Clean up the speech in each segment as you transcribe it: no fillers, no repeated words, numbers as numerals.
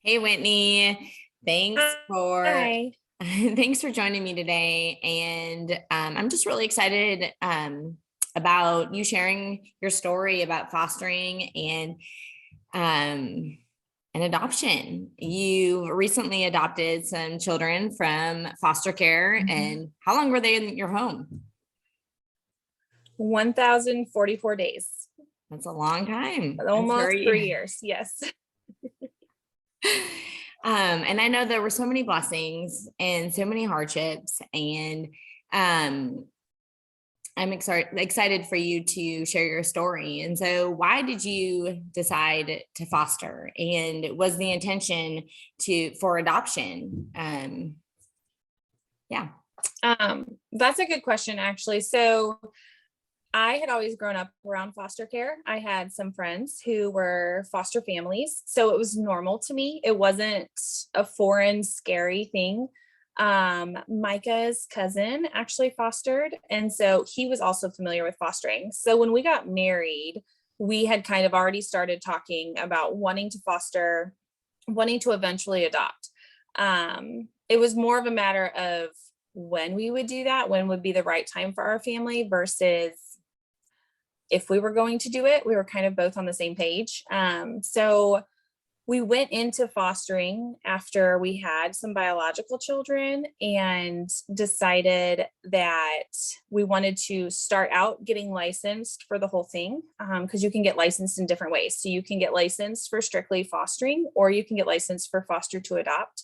Hey Whitney, thanks for Hi. thanks for joining me today. And I'm just really excited about you sharing your story about fostering um, and adoption. You recently adopted some children from foster care, and how long were they in your home? 1,044 days, That's a long time. I'm sure almost you. 3 years. Yes. And I know there were so many blessings and so many hardships, and um, I'm excited for you to share your story. And so, why did you decide to foster? And was the intention for adoption? Yeah. That's a good question, actually. So I had always grown up around foster care. I had some friends who were foster families. So it was normal to me. It wasn't a foreign, scary thing. Micah's cousin actually fostered. And so he was also familiar with fostering. So when we got married, we had kind of already started talking about wanting to foster, wanting to eventually adopt. It was more of a matter of when we would do that, when would be the right time for our family versus if we were going to do it. We were kind of both on the same page. So we went into fostering after we had some biological children and decided that we wanted to start out getting licensed for the whole thing, because you can get licensed in different ways. So you can get licensed for strictly fostering, or you can get licensed for foster to adopt.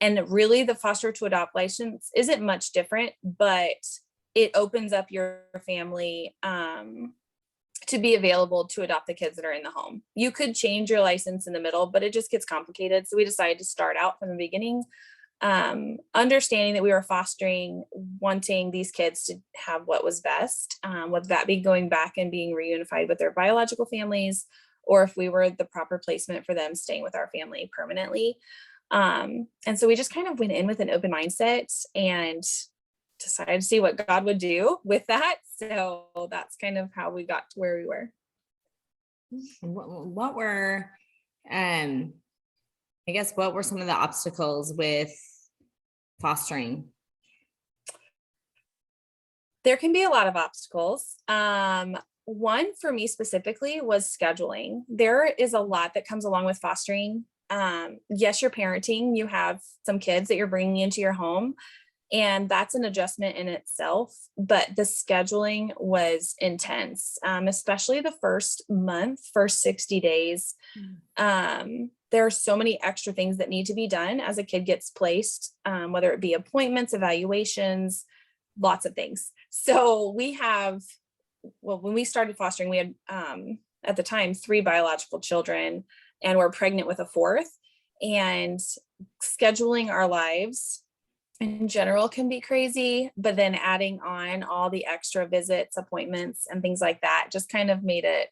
And really, the foster to adopt license isn't much different, but it opens up your family to be available to adopt the kids that are in the home. You could change your license in the middle, but it just gets complicated. So we decided to start out from the beginning, understanding that we were fostering, wanting these kids to have what was best, whether that be going back and being reunified with their biological families, or if we were the proper placement for them staying with our family permanently. And so we just kind of went in with an open mindset and decided to see what God would do with that. So that's kind of how we got to where we were. What were, um, I guess, what were some of the obstacles with fostering? There can be a lot of obstacles. One for me specifically was scheduling. There is a lot that comes along with fostering. Yes, you're parenting, you have some kids that you're bringing into your home, and that's an adjustment in itself. But the scheduling was intense, especially the first month, first 60 days. There are so many extra things that need to be done as a kid gets placed, whether it be appointments, evaluations, lots of things. So we have, well, when we started fostering, we had at the time 3 biological children, and we're pregnant with a fourth. And scheduling our lives in general can be crazy, but then adding on all the extra visits, appointments, and things like that just kind of made it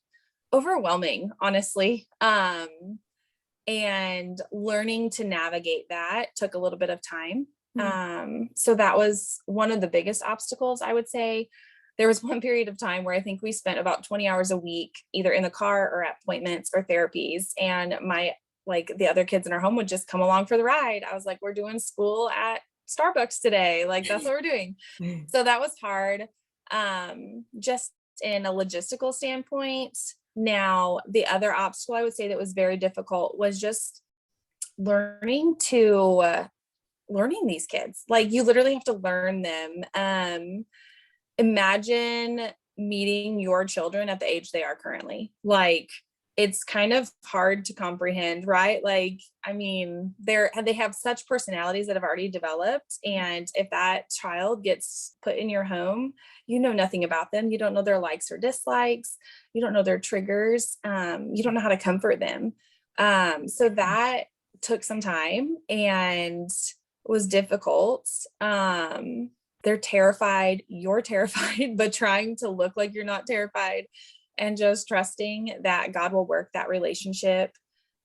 overwhelming, honestly. And learning to navigate that took a little bit of time. So that was one of the biggest obstacles, I would say. There was one period of time where I think we spent about 20 hours a week, either in the car or at appointments or therapies. And the other kids in our home would just come along for the ride. I was like, we're doing school at Starbucks today. Like, that's what we're doing. So that was hard. Just in a logistical standpoint. Now, the other obstacle I would say that was very difficult was just learning learning these kids. Like, you literally have to learn them. Imagine meeting your children at the age they are currently. Like, it's kind of hard to comprehend, right? Like, I mean, they have such personalities that have already developed, and if that child gets put in your home, you know nothing about them. You don't know their likes or dislikes. You don't know their triggers. You don't know how to comfort them. So that took some time and was difficult. They're terrified, you're terrified, but trying to look like you're not terrified, and just trusting that God will work that relationship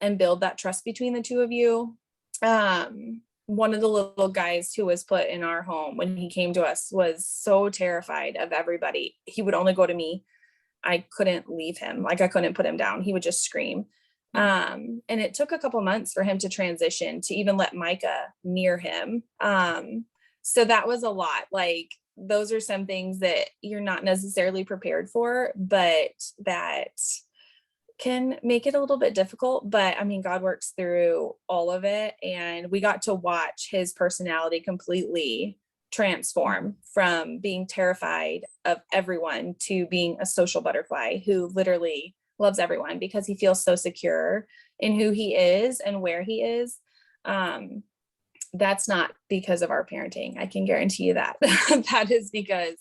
and build that trust between the two of you. One of the little guys who was put in our home when he came to us was so terrified of everybody. He would only go to me. I couldn't leave him. Like, I couldn't put him down. He would just scream. And it took a couple months for him to transition to even let Micah near him. So that was a lot. Like, those are some things that you're not necessarily prepared for, but that can make it a little bit difficult. But I mean, God works through all of it. And we got to watch his personality completely transform from being terrified of everyone to being a social butterfly who literally loves everyone because he feels so secure in who he is and where he is. That's not because of our parenting. I can guarantee you that. That is because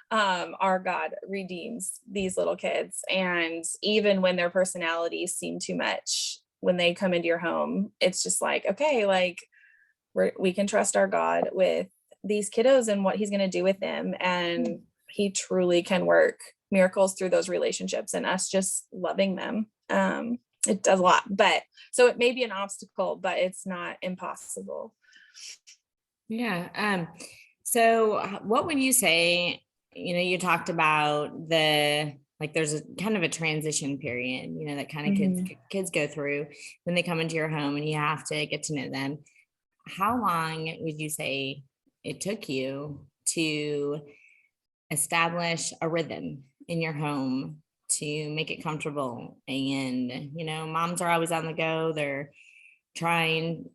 our God redeems these little kids. And even when their personalities seem too much, when they come into your home, it's just like, okay, like we can trust our God with these kiddos and what he's going to do with them. And he truly can work miracles through those relationships and us just loving them. It does a lot, but so it may be an obstacle, but it's not impossible. Yeah. So what would you say, you talked about there's a kind of a transition period, that kind of kids go through when they come into your home and you have to get to know them. How long would you say it took you to establish a rhythm in your home to make it comfortable? And, moms are always on the go. They're trying,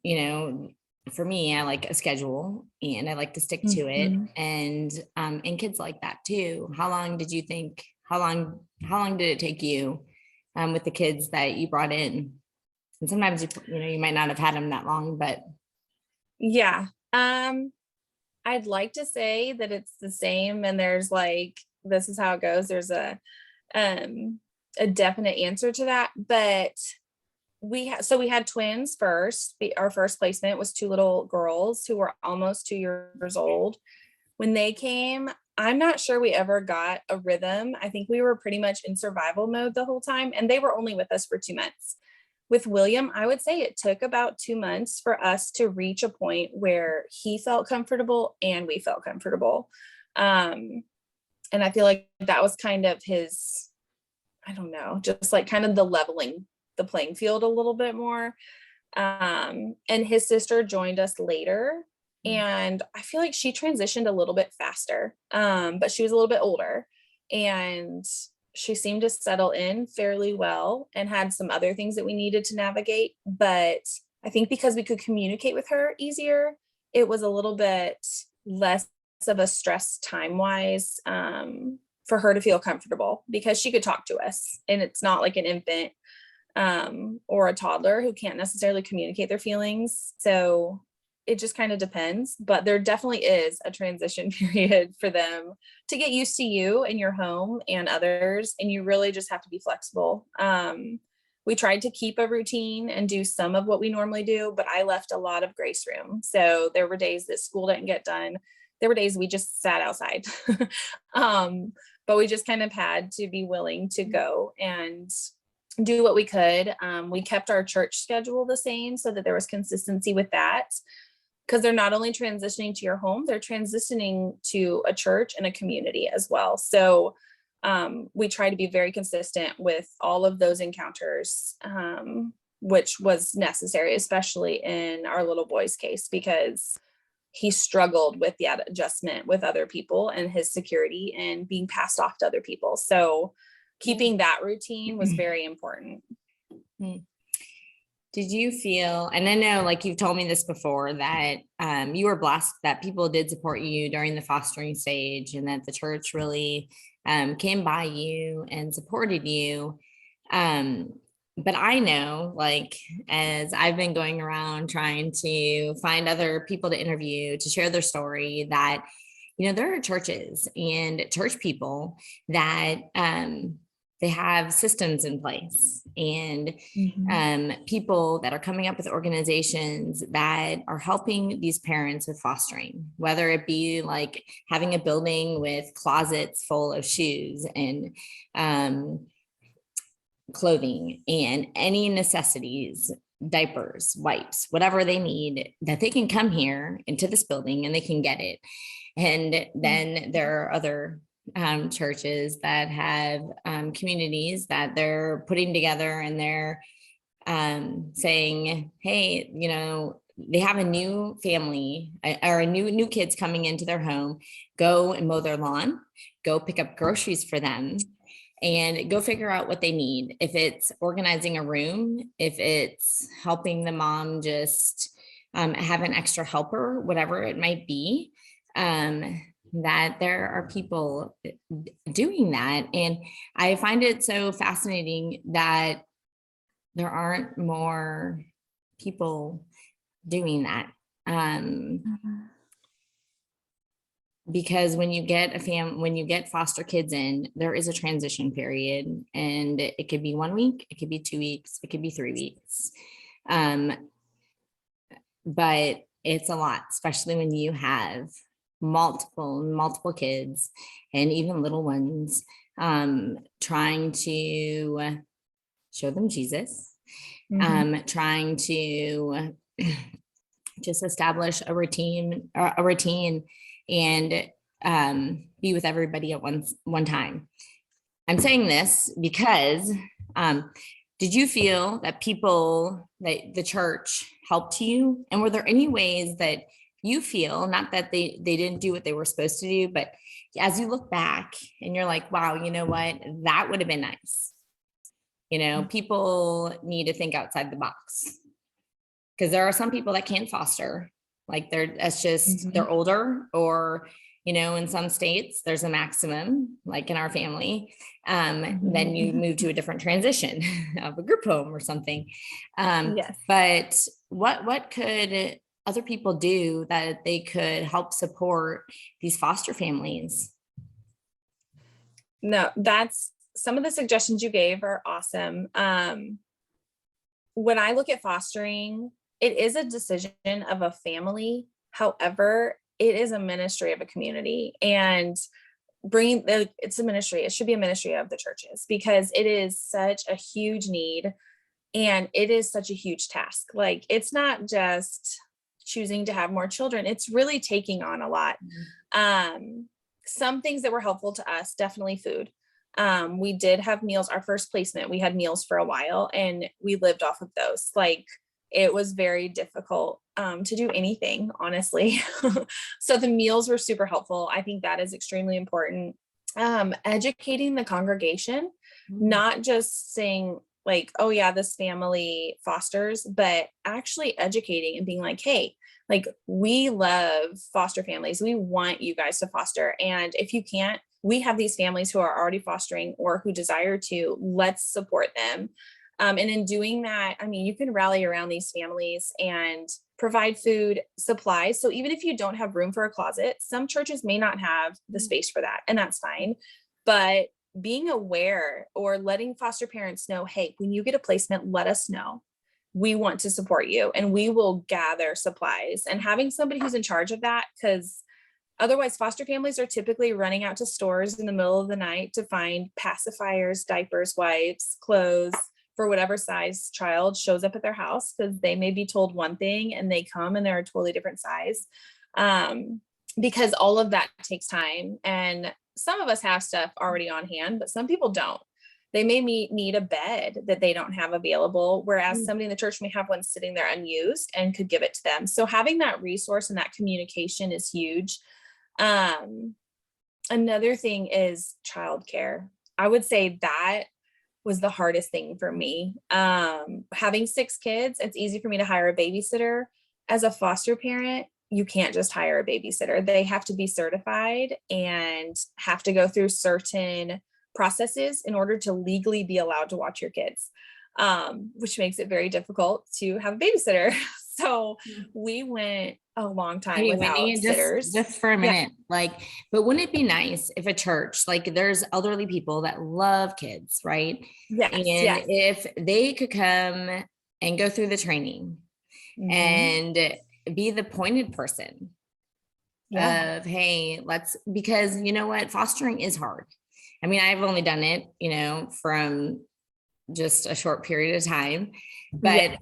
for me, I like a schedule and I like to stick to it. And kids like that too. How long did it take you with the kids that you brought in? And sometimes you might not have had them that long, but yeah. I'd like to say that it's the same and there's like, this is how it goes. There's a definite answer to that, but we had twins first. Our first placement was 2 little girls who were almost 2 years old. When they came, I'm not sure we ever got a rhythm. I think we were pretty much in survival mode the whole time, and they were only with us for 2 months. With William, I would say it took about 2 months for us to reach a point where he felt comfortable and we felt comfortable. And I feel like that was kind of his, I don't know, just like kind of the leveling the playing field a little bit more. And his sister joined us later. And I feel like she transitioned a little bit faster, but she was a little bit older. And she seemed to settle in fairly well and had some other things that we needed to navigate. But I think because we could communicate with her easier, it was a little bit less of a stress time-wise for her to feel comfortable because she could talk to us. And it's not like an infant or a toddler who can't necessarily communicate their feelings. So it just kind of depends, but there definitely is a transition period for them to get used to you and your home and others. And you really just have to be flexible. We tried to keep a routine and do some of what we normally do, but I left a lot of grace room. So there were days that school didn't get done. There were days we just sat outside. But we just kind of had to be willing to go and do what we could. We kept our church schedule the same so that there was consistency with that, because they're not only transitioning to your home, they're transitioning to a church and a community as well. So we try to be very consistent with all of those encounters, which was necessary, especially in our little boy's case, because he struggled with the adjustment with other people and his security and being passed off to other people. So keeping that routine was very important. Did you feel, and I know like you've told me this before, that you were blessed that people did support you during the fostering stage and that the church really came by you and supported you. But I know, like, as I've been going around trying to find other people to interview, to share their story, that, there are churches and church people that they have systems in place and people that are coming up with organizations that are helping these parents with fostering, whether it be like having a building with closets full of shoes and clothing and any necessities, diapers, wipes, whatever they need, that they can come here into this building and they can get it. And then there are other churches that have communities that they're putting together, and they're saying, hey, they have a new family or a new kids coming into their home, go and mow their lawn, go pick up groceries for them, and go figure out what they need. If it's organizing a room, if it's helping the mom just have an extra helper, whatever it might be, that there are people doing that. And I find it so fascinating that there aren't more people doing that. Because when you get foster kids in, there is a transition period, and it could be 1 week, it could be 2 weeks, it could be 3 weeks. But it's a lot, especially when you have multiple kids and even little ones, trying to show them Jesus, trying to just establish a routine and be with everybody at one time. I'm saying this because did you feel that the church helped you? And were there any ways that you feel, not that they didn't do what they were supposed to do, but as you look back and you're like, wow, you know what, that would have been nice. People need to think outside the box, because there are some people that can't foster, like they're older, or in some states there's a maximum, like in our family, then you move to a different transition of a group home or something. Yes. But what could other people do that they could help support these foster families? No, that's some of the suggestions you gave are awesome. When I look at fostering, it is a decision of a family. However, it is a ministry of a community, and it's a ministry. It should be a ministry of the churches, because it is such a huge need and it is such a huge task. Like, it's not just choosing to have more children. It's really taking on a lot. Some things that were helpful to us, definitely food. We did have meals. Our first placement, we had meals for a while, and we lived off of those. Like, it was very difficult to do anything, honestly. So the meals were super helpful. I think that is extremely important. Educating the congregation, not just saying like, oh yeah, this family fosters, but actually educating and being like, hey, like, we love foster families. We want you guys to foster. And if you can't, we have these families who are already fostering or who desire to, let's support them. And in doing that, I mean, you can rally around these families and provide food, supplies. So even if you don't have room for a closet, some churches may not have the space for that, and that's fine. But being aware or letting foster parents know, hey, when you get a placement, let us know. We want to support you, and we will gather supplies. And having somebody who's in charge of that, because otherwise foster families are typically running out to stores in the middle of the night to find pacifiers, diapers, wipes, clothes for whatever size child shows up at their house, because they may be told one thing and they come and they're a totally different size. Because all of that takes time. And some of us have stuff already on hand, but some people don't. They may need a bed that they don't have available, whereas somebody in the church may have one sitting there unused and could give it to them. So having that resource and that communication is huge. Another thing is childcare. I would say that was the hardest thing for me. Having 6 kids, it's easy for me to hire a babysitter. As a foster parent, you can't just hire a babysitter. They have to be certified and have to go through certain processes in order to legally be allowed to watch your kids, which makes it very difficult to have a babysitter. So we went a long time without sitters. Just for a minute, but wouldn't it be nice if a church, like, there's elderly people that love kids, right? Yes, and yes. If they could come and go through the training and be the pointed person of, hey, because you know what, fostering is hard. I mean, I've only done it, from just a short period of time, but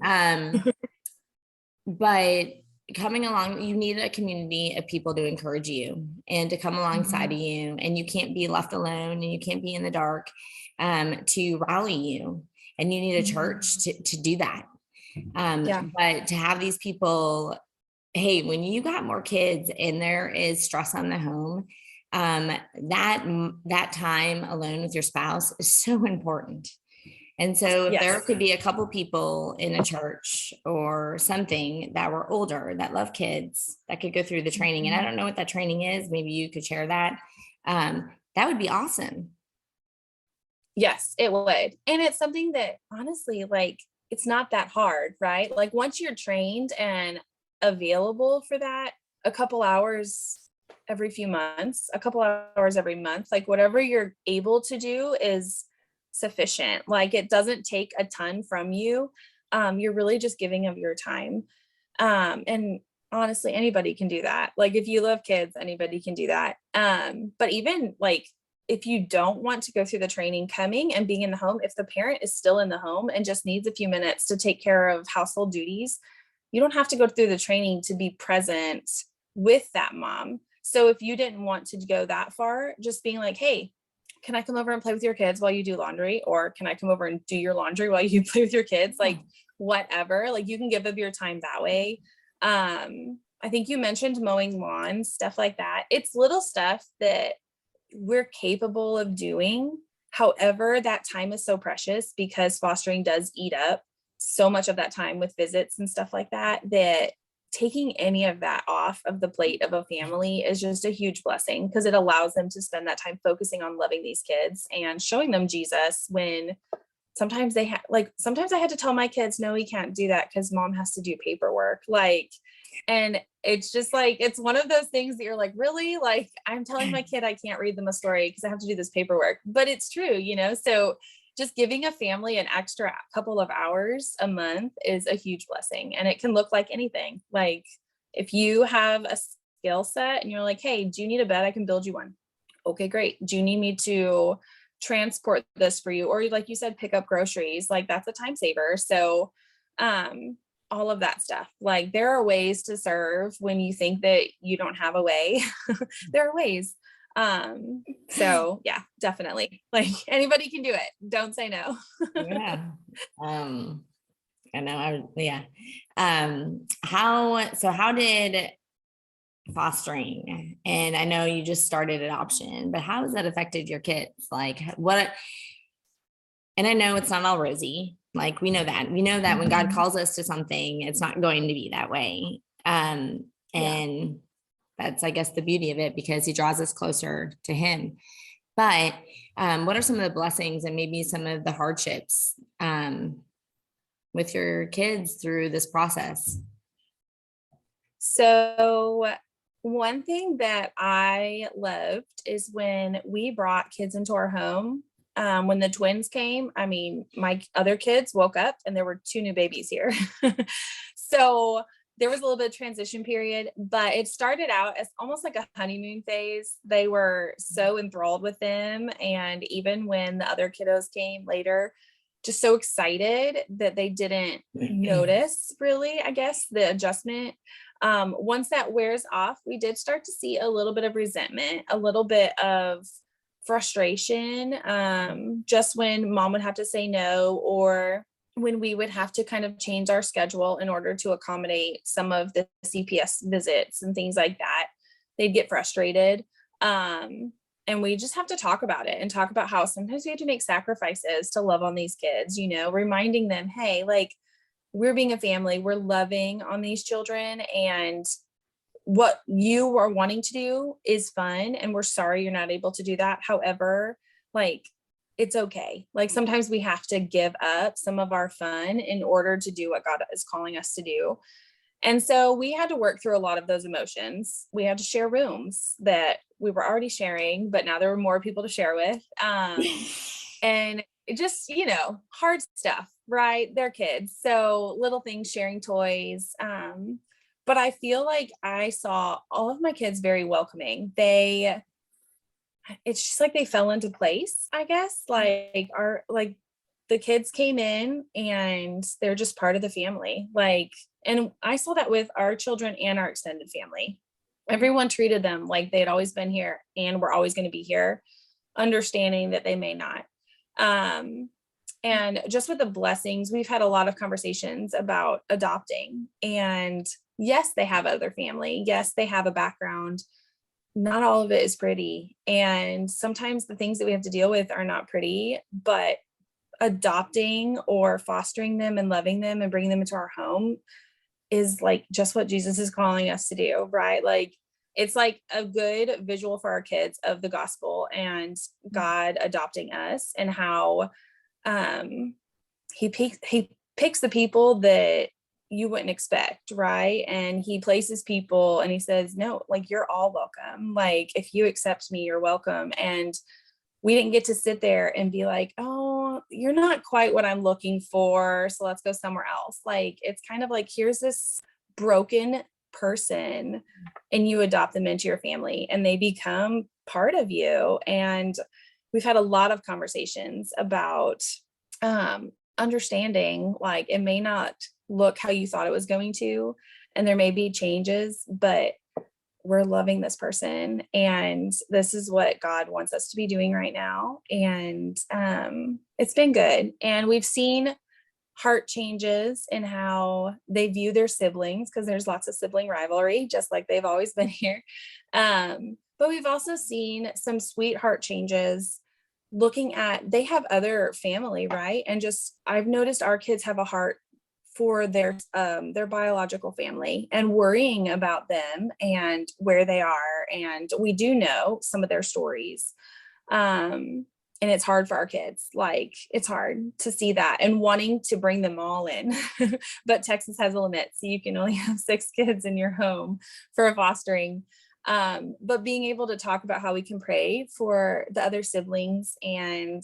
but coming along, you need a community of people to encourage you and to come alongside of you, and you can't be left alone and you can't be in the dark, to rally you. and you need a church to do that. Yeah. But to have these people, hey, when you got more kids and there is stress on the home, that time alone with your spouse is so important. And so if there Yes. could be a couple people in a church or something that were older that love kids that could go through the training, and I don't know what that training is, maybe you could share that. That would be awesome. Yes, it would. And it's something that honestly, like, it's not that hard, right? Like once you're trained and available for that, a couple hours every few months, a couple hours every month, like whatever you're able to do is sufficient. Like it doesn't take a ton from you. You're really just giving of your time. And honestly, anybody can do that. Like if you love kids, anybody can do that. But even like if you don't want to go through the training, coming and being in the home, if the parent is still in the home and just needs a few minutes to take care of household duties, you don't have to go through the training to be present with that mom. So if you didn't want to go that far, just being like, hey, can I come over and play with your kids while you do laundry? Or can I come over and do your laundry while you play with your kids? Like whatever, like you can give up your time that way. I think you mentioned mowing lawns, stuff like that. It's little stuff that we're capable of doing. However, that time is so precious because fostering does eat up so much of that time with visits and stuff like that, that taking any of that off of the plate of a family is just a huge blessing because it allows them to spend that time focusing on loving these kids and showing them Jesus when sometimes sometimes I had to tell my kids, no, we can't do that because mom has to do paperwork. Like, and it's just like, it's one of those things that you're like, really? Like, I'm telling my kid I can't read them a story because I have to do this paperwork, but it's true, So just giving a family an extra couple of hours a month is a huge blessing. And it can look like anything. Like if you have a skill set and you're like, hey, do you need a bed? I can build you one. Okay, great. Do you need me to transport this for you? Or like you said, pick up groceries, like that's a time saver. So all of that stuff. Like there are ways to serve when you think that you don't have a way. There are ways. So yeah, definitely. Like anybody can do it. Don't say no. Yeah. I know. Yeah. How did fostering, and I know you just started adoption, but how has that affected your kids? Like what, and I know it's not all rosy. Like we know that when God calls us to something, it's not going to be that way. And that's, I guess, the beauty of it because he draws us closer to him. But what are some of the blessings and maybe some of the hardships with your kids through this process? So one thing that I loved is when we brought kids into our home. When the twins came, I mean, my other kids woke up and there were 2 new babies here. So there was a little bit of transition period, but it started out as almost like a honeymoon phase. They were so enthralled with them. And even when the other kiddos came later, just so excited that they didn't notice really, I guess, the adjustment. Once that wears off, we did start to see a little bit of resentment, a little bit of frustration, just when mom would have to say no, or when we would have to kind of change our schedule in order to accommodate some of the CPS visits and things like that. They'd get frustrated. And we just have to talk about it and talk about how sometimes we have to make sacrifices to love on these kids, reminding them, hey, like we're being a family, we're loving on these children, and what you are wanting to do is fun. And we're sorry you're not able to do that. However, like it's okay. Like sometimes we have to give up some of our fun in order to do what God is calling us to do. And so we had to work through a lot of those emotions. We had to share rooms that we were already sharing, but now there were more people to share with. And it just, hard stuff, right? They're kids. So little things, sharing toys. But I feel like I saw all of my kids very welcoming. It's just like they fell into place, I guess. Like the kids came in and they're just part of the family. And I saw that with our children and our extended family. Everyone treated them like they had always been here and were always going to be here, understanding that they may not. And just with the blessings, we've had a lot of conversations about adopting. And yes, they have other family. Yes, they have a background. Not all of it is pretty. And sometimes the things that we have to deal with are not pretty, but adopting or fostering them and loving them and bringing them into our home is like just what Jesus is calling us to do, right? Like it's like a good visual for our kids of the gospel and God adopting us, and how he picks the people that you wouldn't expect, right? And he places people and he says, no, like you're all welcome. Like if you accept me, you're welcome. And we didn't get to sit there and be like, oh, you're not quite what I'm looking for, so let's go somewhere else. Like it's kind of like, here's this broken person and you adopt them into your family and they become part of you. And we've had a lot of conversations about understanding, like it may not look how you thought it was going to, and there may be changes, but we're loving this person and this is what God wants us to be doing right now. And it's been good. And we've seen heart changes in how they view their siblings, because there's lots of sibling rivalry, just like they've always been here. But we've also seen some sweet heart changes looking at, they have other family, right? And just, I've noticed our kids have a heart for their biological family and worrying about them and where they are. And we do know some of their stories. And it's hard for our kids. Like it's hard to see that and wanting to bring them all in, but Texas has a limit. So you can only have 6 kids in your home for a fostering. But being able to talk about how we can pray for the other siblings and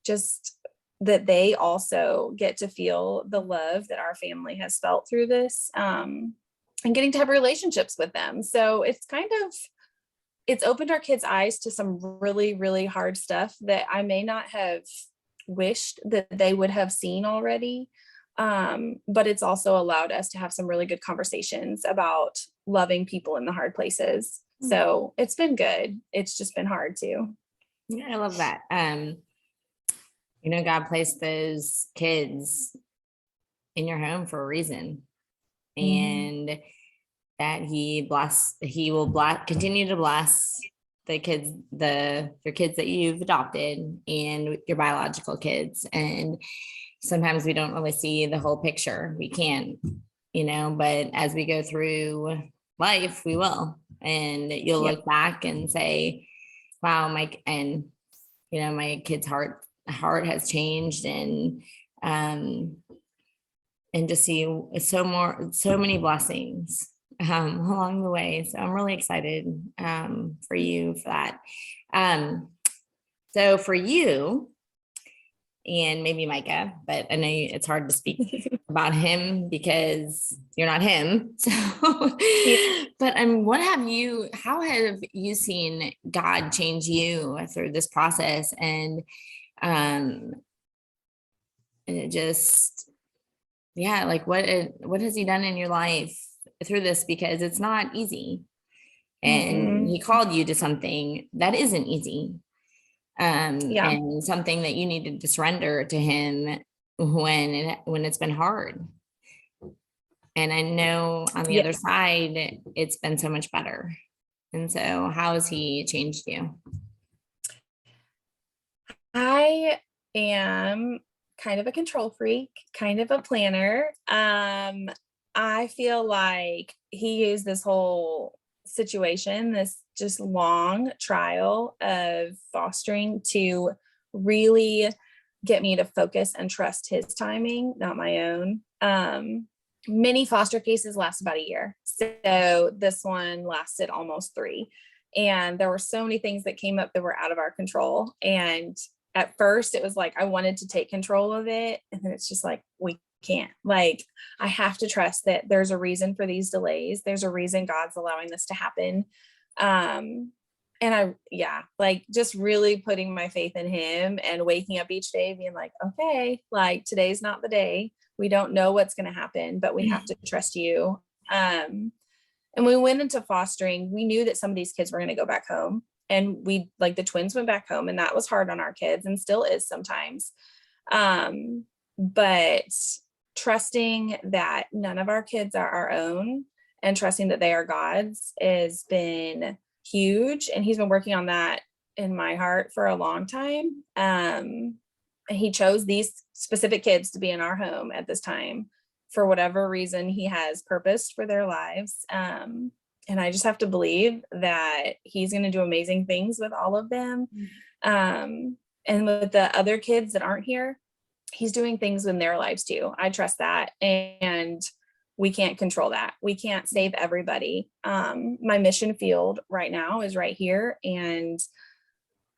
just that they also get to feel the love that our family has felt through this, and getting to have relationships with them. So it's opened our kids' eyes to some really, really hard stuff that I may not have wished that they would have seen already. But it's also allowed us to have some really good conversations about loving people in the hard places. So it's been good. It's just been hard too. Yeah, I love that. God placed those kids in your home for a reason, and that he will continue to bless the kids, your kids that you've adopted and your biological kids. And sometimes we don't really see the whole picture. We can't, but as we go through life, we will, and you'll look back and say, wow, my kid's heart has changed, and just see so many blessings along the way. So I'm really excited for you for that. So for you and maybe Micah, but I know it's hard to speak about him because you're not him. So, but how have you seen God change you through this process? And it just, like what has he done in your life through this? Because it's not easy, and he called you to something that isn't easy, and something that you needed to surrender to him when it's been hard. And I know on the other side, it's been so much better. And so how has he changed you? I am kind of a control freak, kind of a planner. I feel like he used this whole situation, this just long trial of fostering, to really get me to focus and trust his timing, not my own. Many foster cases last about a year. So this one lasted almost 3. And there were so many things that came up that were out of our control. And at first it was like, I wanted to take control of it. And then it's just like, we can't. Like, I have to trust that there's a reason for these delays. There's a reason God's allowing this to happen. And just really putting my faith in him and waking up each day being like, okay, like today's not the day. We don't know what's going to happen, but we have to trust you. And we went into fostering. We knew that some of these kids were going to go back home, and the twins went back home, and that was hard on our kids and still is sometimes. But trusting that none of our kids are our own and trusting that they are God's has been huge. And he's been working on that in my heart for a long time. He chose these specific kids to be in our home at this time for whatever reason he has purposed for their lives. And I just have to believe that he's going to do amazing things with all of them. And with the other kids that aren't here, he's doing things in their lives too. I trust that. And we can't control that. We can't save everybody. My mission field right now is right here. And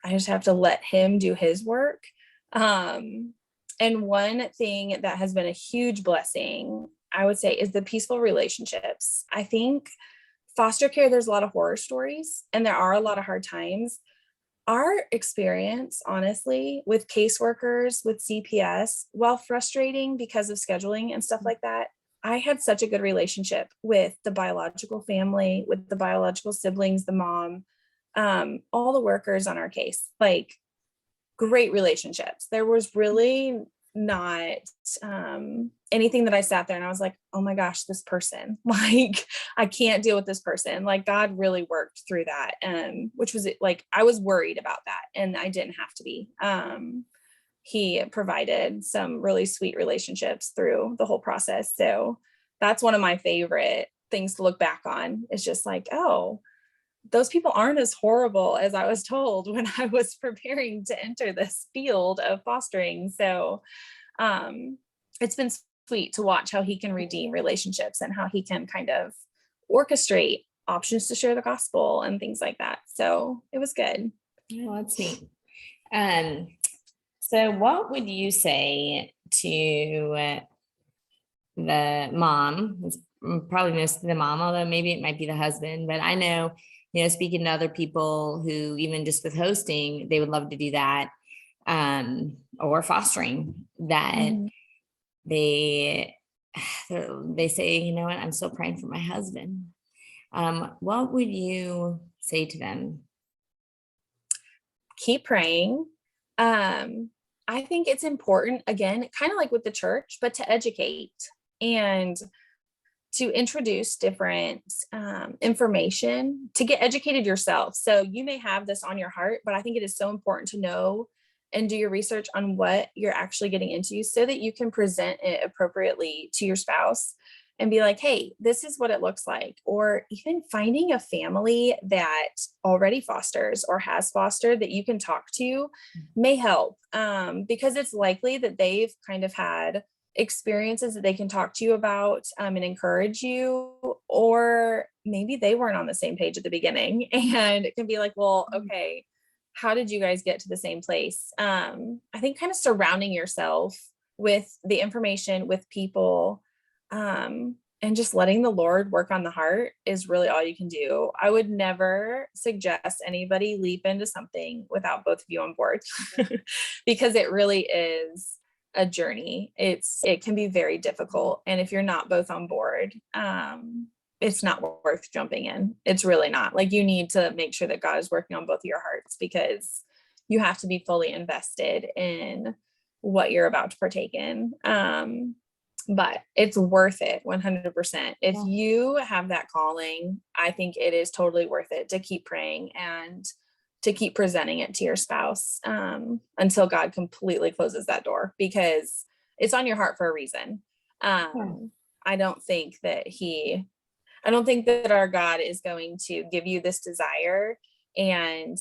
I just have to let him do his work. And one thing that has been a huge blessing, I would say, is the peaceful relationships. I think foster care, there's a lot of horror stories and there are a lot of hard times. Our experience, honestly, with caseworkers, with CPS, while frustrating because of scheduling and stuff like that, I had such a good relationship with the biological family, with the biological siblings, the mom, all the workers on our case, like great relationships. There was really not anything that I sat there and I was like, oh my gosh, this person, like, I can't deal with this person. Like God really worked through that. Which was like, I was worried about that and I didn't have to be. He provided some really sweet relationships through the whole process. So that's one of my favorite things to look back on. It's just like, oh, those people aren't as horrible as I was told when I was preparing to enter this field of fostering. So it's been sweet to watch how he can redeem relationships and how he can kind of orchestrate options to share the gospel and things like that. So it was good. Oh, that's neat. So what would you say to the mom? It's probably mostly the mom, although maybe it might be the husband, but I know, speaking to other people who, even just with hosting, they would love to do that, or fostering, that they say, you know what, I'm still praying for my husband. What would you say to them? Keep praying. I think it's important, again, kind of like with the church, but to educate and to introduce different information, to get educated yourself. So you may have this on your heart, but I think it is so important to know and do your research on what you're actually getting into so that you can present it appropriately to your spouse and be like, hey, this is what it looks like. Or even finding a family that already fosters or has fostered that you can talk to may help, because it's likely that they've kind of had experiences that they can talk to you about and encourage you, or maybe they weren't on the same page at the beginning and it can be like, well, okay, how did you guys get to the same place? I think kind of surrounding yourself with the information, with people, and just letting the Lord work on the heart is really all you can do. I would never suggest anybody leap into something without both of you on board because it really is a journey. It can be very difficult. And if you're not both on board, it's not worth jumping in. It's really not. Like, you need to make sure that God is working on both of your hearts, because you have to be fully invested in what you're about to partake in. But it's worth it 100%. If you have that calling, I think it is totally worth it to keep praying and to keep presenting it to your spouse until God completely closes that door, because it's on your heart for a reason. I don't think that our God is going to give you this desire and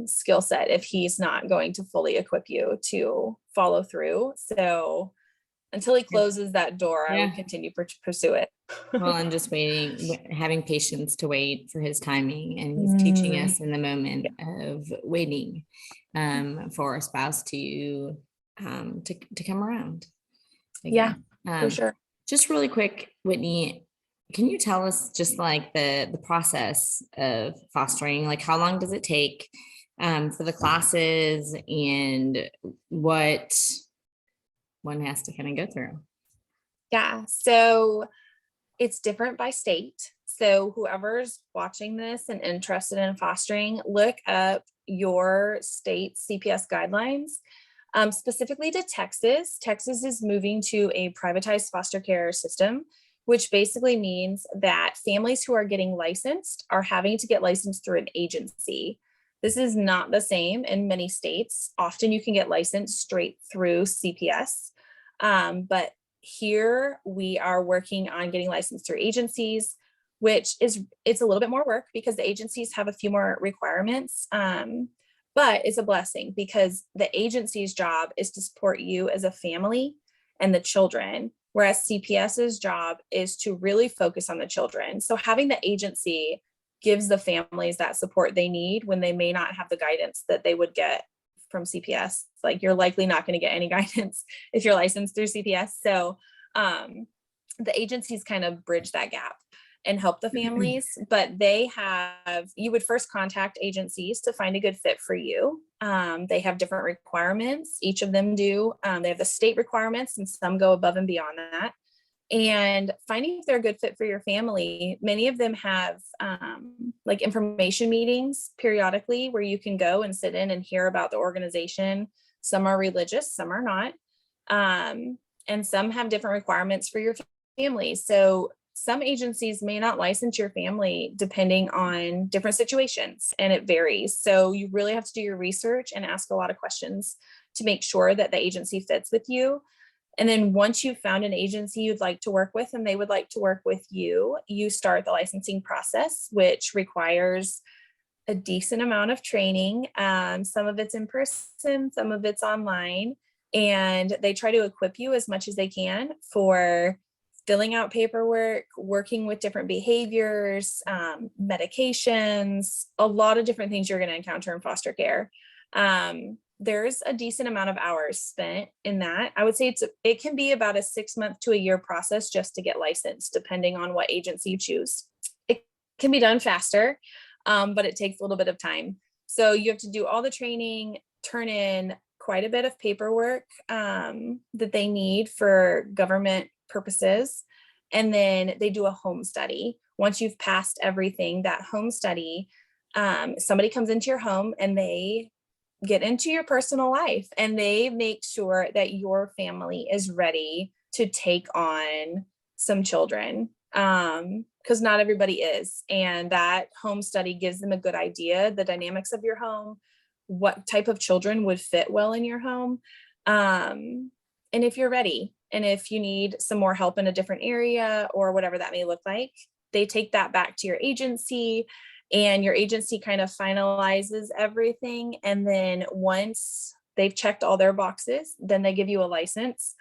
skill set if he's not going to fully equip you to follow through. So until he closes that door, I would continue to pursue it. Well, I'm just waiting, having patience to wait for his timing, and he's teaching us in the moment of waiting for a spouse to come around again. For sure. Just really quick, Whitney, can you tell us just like the process of fostering? Like, how long does it take for the classes, and what one has to kind of go through? Yeah. So it's different by state. So whoever's watching this and interested in fostering, look up your state CPS guidelines. specifically to Texas. Texas is moving to a privatized foster care system, which basically means that families who are getting licensed are having to get licensed through an agency. This is not the same in many states. Often you can get licensed straight through CPS. But here we are working on getting licensed through agencies, which is, it's a little bit more work because the agencies have a few more requirements. But it's a blessing because the agency's job is to support you as a family and the children, whereas CPS's job is to really focus on the children. So having the agency gives the families that support they need when they may not have the guidance that they would get from CPS. Like, you're likely not going to get any guidance if you're licensed through CPS. So the agencies kind of bridge that gap and help the families, but you would first contact agencies to find a good fit for you. They have different requirements. Each of them do. They have the state requirements and some go above and beyond that. And finding if they're a good fit for your family, many of them have like information meetings periodically where you can go and sit in and hear about the organization. Some are religious, some are not. And some have different requirements for your family. So some agencies may not license your family depending on different situations, and it varies. So you really have to do your research and ask a lot of questions to make sure that the agency fits with you. And then once you've found an agency you'd like to work with and they would like to work with you, you start the licensing process, which requires a decent amount of training. Some of it's in person, some of it's online, and they try to equip you as much as they can for filling out paperwork, working with different behaviors, medications, a lot of different things you're going to encounter in foster care. There's a decent amount of hours spent in that. I would say it can be about a 6-month to a year process just to get licensed, depending on what agency you choose. It can be done faster, but it takes a little bit of time. So you have to do all the training, turn in quite a bit of paperwork that they need for government purposes. And then they do a home study. Once you've passed everything, that home study, somebody comes into your home and they get into your personal life and they make sure that your family is ready to take on some children. Because not everybody is. And that home study gives them a good idea, the dynamics of your home, what type of children would fit well in your home. And if you're ready, and if you need some more help in a different area or whatever that may look like, they take that back to your agency, and your agency kind of finalizes everything. And then once they've checked all their boxes, then they give you a license.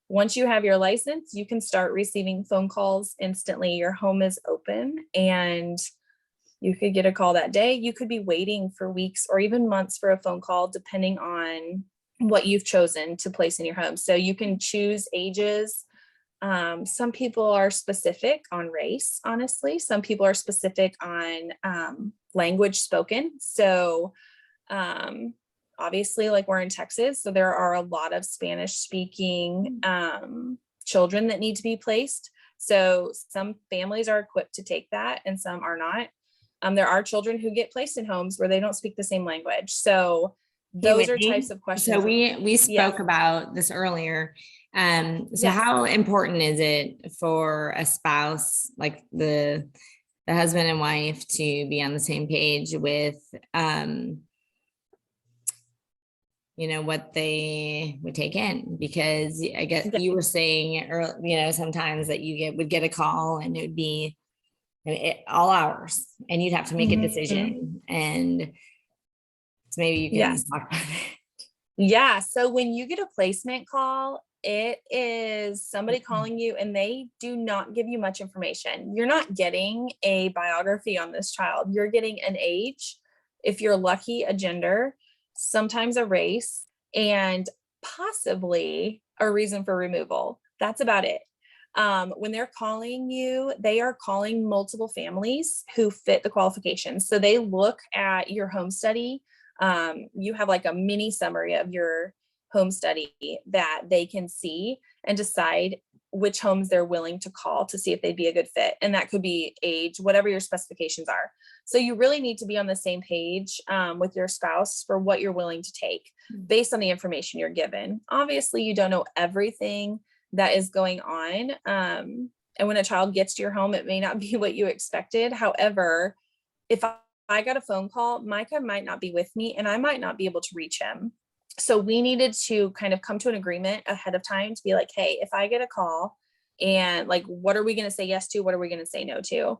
Once you have your license, you can start receiving phone calls instantly. Your home is open and you could get a call that day. You could be waiting for weeks or even months for a phone call, depending on what you've chosen to place in your home. So you can choose ages. Some people are specific on race, honestly. Some people are specific on language spoken. So obviously, like, we're in Texas, so there are a lot of Spanish speaking children that need to be placed. So some families are equipped to take that and some are not. There are children who get placed in homes where they don't speak the same language. So those are types of questions. So we spoke about this earlier. So how important is it for a spouse, like the husband and wife, to be on the same page with, what they would take in? Because I guess you were saying, sometimes that would get a call and it would be all hours and you'd have to make a decision. And so maybe you can talk about it. Yeah. So when you get a placement call, it is somebody calling you and they do not give you much information. You're not getting a biography on this child. You're getting an age, if you're lucky, a gender, sometimes a race, and possibly a reason for removal. That's about it. When they're calling you, they are calling multiple families who fit the qualifications. So they look at your home study. You have like a mini summary of your home study that they can see and decide which homes they're willing to call to see if they'd be a good fit. And that could be age, whatever your specifications are. So you really need to be on the same page with your spouse for what you're willing to take based on the information you're given. Obviously, you don't know everything that is going on. And when a child gets to your home, it may not be what you expected. However, if I got a phone call, Micah might not be with me and I might not be able to reach him. So we needed to kind of come to an agreement ahead of time to be like, hey, if I get a call and like, what are we going to say yes to? What are we going to say no to?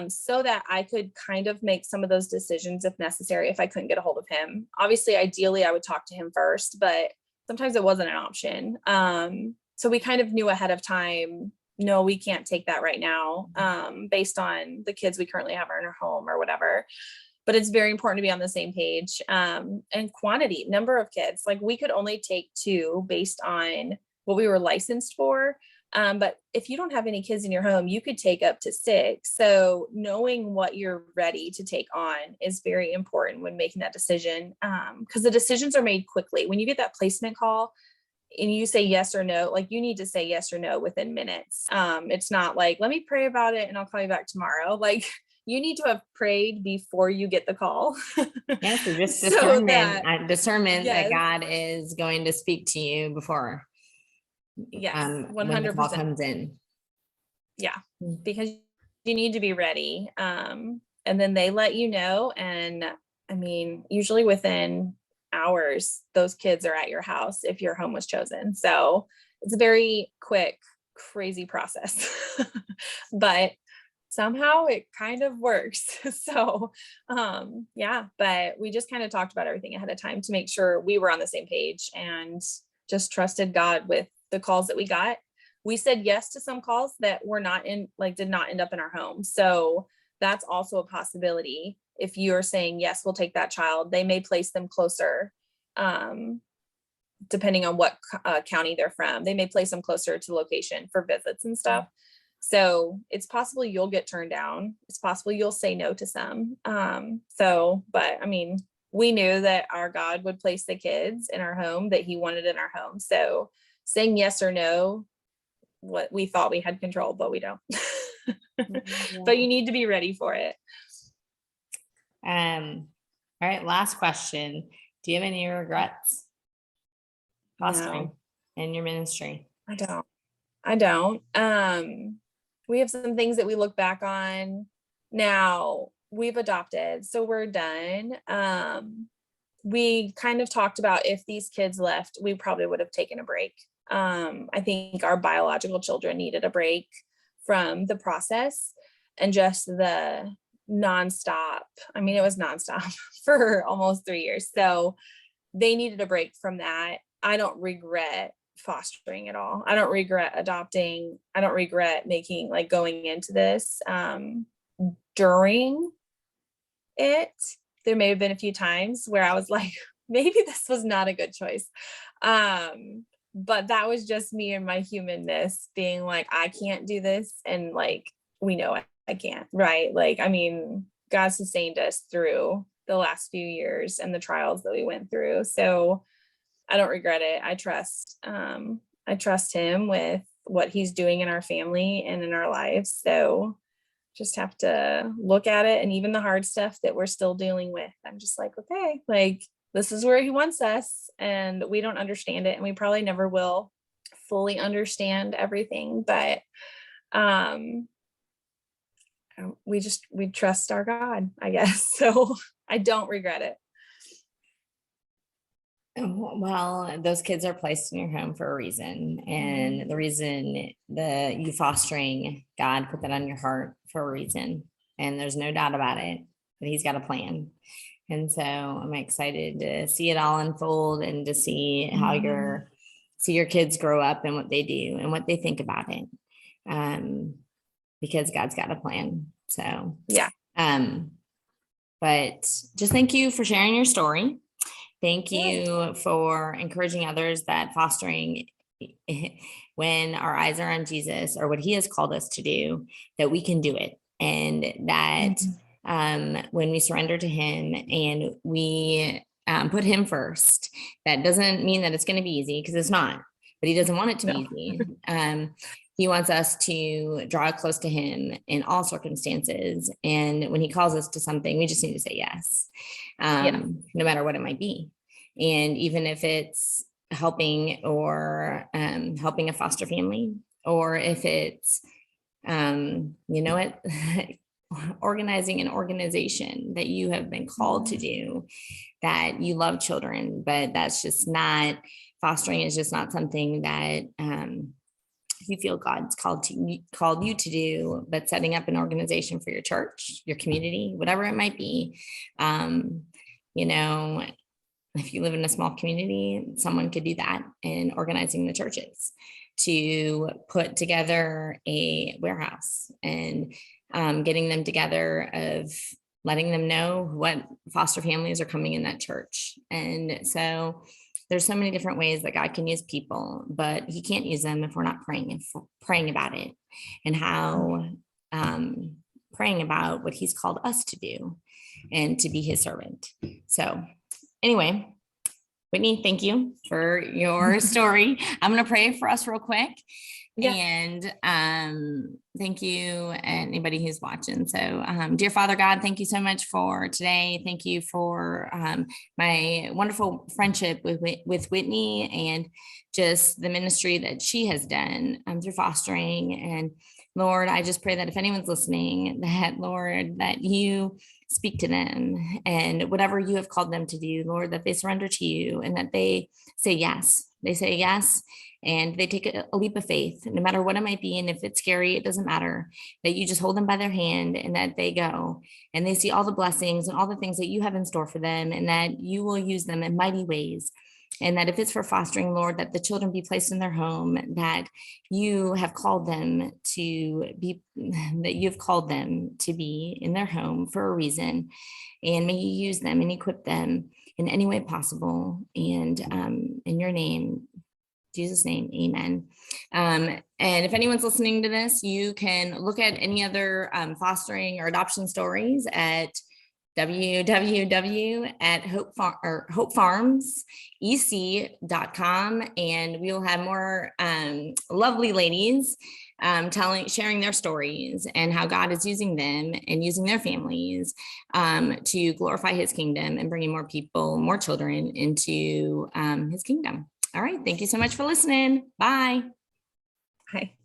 So that I could kind of make some of those decisions if necessary, if I couldn't get a hold of him. Obviously, ideally, I would talk to him first, but sometimes it wasn't an option. So we kind of knew ahead of time, no, we can't take that right now, based on the kids we currently have in our home or whatever. But it's very important to be on the same page. And quantity, number of kids, like we could only take 2 based on what we were licensed for. But if you don't have any kids in your home, you could take up to 6. So knowing what you're ready to take on is very important when making that decision. Because the decisions are made quickly. When you get that placement call and you say yes or no, like you need to say yes or no within minutes. It's not like, let me pray about it and I'll call you back tomorrow. Like you need to have prayed before you get the call. Yes, so just So discernment yes. that God is going to speak to you before Yes, when the call 100%. comes in. Yeah, because you need to be ready. And then they let you know. And I mean, usually within hours, those kids are at your house if your home was chosen. So it's a very quick, crazy process. But somehow it kind of works. So yeah, but we just kind of talked about everything ahead of time to make sure we were on the same page and just trusted God with the calls that we got. We said yes to some calls that were not in, like, did not end up in our home. So that's also a possibility. If you're saying, yes, we'll take that child, they may place them closer, depending on what county they're from. They may place them closer to the location for visits and stuff. So it's possible you'll get turned down. It's possible you'll say no to some. But I mean, we knew that our God would place the kids in our home that he wanted in our home. So saying yes or no, what we thought we had control, but we don't. But you need to be ready for it. All right, last question. Do you have any regrets fostering in your ministry? I don't. We have some things that we look back on now. We've adopted, so we're done. We kind of talked about if these kids left, we probably would have taken a break. I think our biological children needed a break from the process and just the nonstop. I mean, it was nonstop for almost 3 years. So they needed a break from that. I don't regret fostering at all. I don't regret adopting. I don't regret making, like, going into this. During it, there may have been a few times where I was like, maybe this was not a good choice. But that was just me and my humanness being like, I can't do this. And like, we know I can't, right? Like, I mean, God sustained us through the last few years and the trials that we went through. So I don't regret it. I trust him with what he's doing in our family and in our lives. So just have to look at it. And even the hard stuff that we're still dealing with, I'm just like, okay, like, this is where he wants us, and we don't understand it. And we probably never will fully understand everything, but we trust our God, I guess. So I don't regret it. Well, those kids are placed in your home for a reason. And the reason that you fostering, God put that on your heart for a reason. And there's no doubt about it, that he's got a plan. And so I'm excited to see it all unfold and to see how your kids grow up and what they do and what they think about it. Because God's got a plan. So, yeah. But just thank you for sharing your story. Thank you for encouraging others that fostering, when our eyes are on Jesus or what he has called us to do, that we can do it. And that when we surrender to him and we put him first, that doesn't mean that it's going to be easy, because it's not. but he doesn't want it to No. be easy. He wants us to draw close to him in all circumstances. And when he calls us to something, we just need to say yes, no matter what it might be. And even if it's helping or helping a foster family, or if it's, organizing an organization that you have been called to do, that you love children, but that's just not, fostering is just not something that you feel God's called you to do, but setting up an organization for your church, your community, whatever it might be. If you live in a small community, someone could do that in organizing the churches to put together a warehouse and getting them together, of letting them know what foster families are coming in that church. And so there's so many different ways that God can use people, but he can't use them if we're not praying about it, and how praying about what he's called us to do and to be his servant. So anyway, Whitney, thank you for your story. I'm going to pray for us real quick. Yeah. And thank you, anybody who's watching. So dear Father God, thank you so much for today. Thank you for my wonderful friendship with Whitney, and just the ministry that she has done through fostering. And Lord, I just pray that if anyone's listening, that Lord, that you speak to them, and whatever you have called them to do, Lord, that they surrender to you, and that they say yes. They say yes, and they take a leap of faith, no matter what it might be. And if it's scary, it doesn't matter, that you just hold them by their hand, and that they go and they see all the blessings and all the things that you have in store for them, and that you will use them in mighty ways. And that if it's for fostering, Lord, that the children be placed in their home, that you have called them to be, in their home for a reason. And may you use them and equip them in any way possible. And in your name, Jesus' name, amen. And if anyone's listening to this, you can look at any other fostering or adoption stories at hopefarmsec.com, and we will have more lovely ladies sharing their stories and how God is using them and using their families to glorify his kingdom and bringing more people, more children into his kingdom. All right. Thank you so much for listening. Bye. Bye.